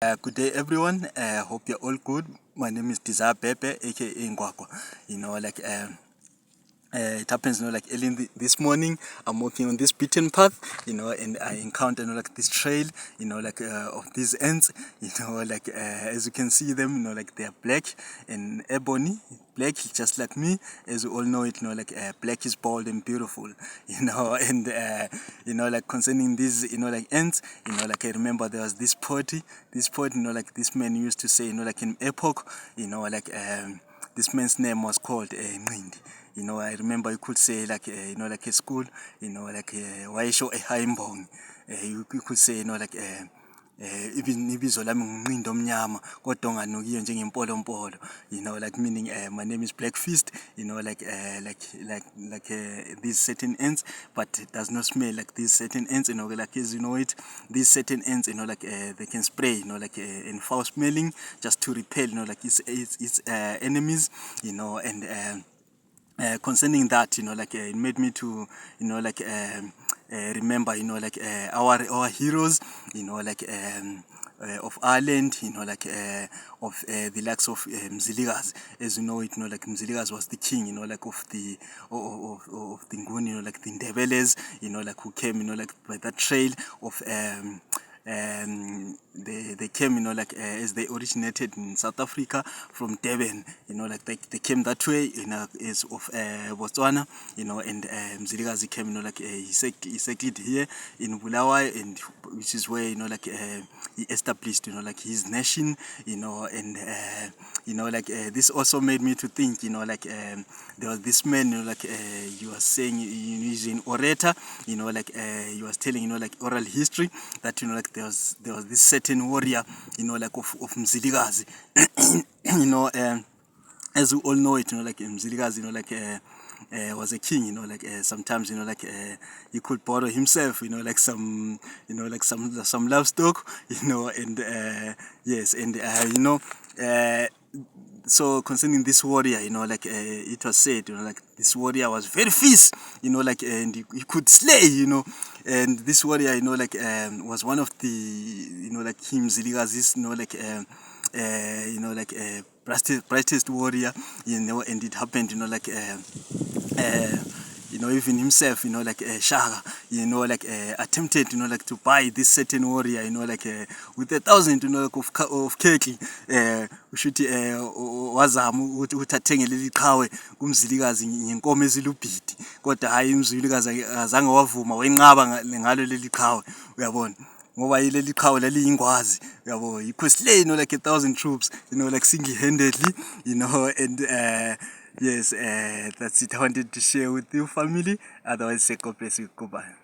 Good day, everyone. Hope you're all good. My name is Pepe, aka Ngwakwa. It happens, early this morning, I'm walking on this beaten path, and I encounter, this trail, of these ants, as you can see them, they are black and ebony, black, just like me. As we all know it, black is bold and beautiful, and, concerning these, ants, I remember there was this poet, this man used to say, in epoch, this man's name was called Nguni. I remember you could say at school, why show a high bong? You could say, even ibizo lami ngumnqindo omnyama kodwa onganukiyo njengempolompolo, meaning my name is Black Fist, these certain ants, but it does not smell like these certain ants, as you know it, these certain ants, they can spray, in foul smelling, just to repel, its enemies, and concerning that, it made me to, remember, our heroes, of Ireland, of the likes of Mzilikazi. As you know it, Mzilikazi was the king, of the Nguni, the Ndebeles, who came, by that trail of they came, as they originated in South Africa from Durban, they came that way, as of Botswana, and Mzilikazi came, he settled here in Bulawayo, and which is where, he established, his nation, and this also made me to think, there was this man, you were saying, he's an orator, he was telling, oral history, that, there was this certain warrior, of Mzilikazi, as we all know it, Mzilikazi, was a king, sometimes, he could borrow himself, some, some livestock, and, yes, and, so concerning this warrior, it was said, this warrior was very fierce, and he could slay, and this warrior, was one of the, King Mzilikazi's, brightest warrior, and it happened, even himself, Shaka, attempted, to buy this certain warrior, with 1,000, of keki, ushuthi wazama ukuthi athenge leli qhawe kuMzilikazi ngenkomo ezilubhidi, kodwa hayi uMzilikazi azange wavuma, wenqaba ngalo leli qhawe, uyabona, ngoba leli qhawe laliyingwazi, uyabo, he could slay, 1,000 troops, single-handedly, and yes, that's it I wanted to share with you, family. Otherwise, say God bless you. Goodbye.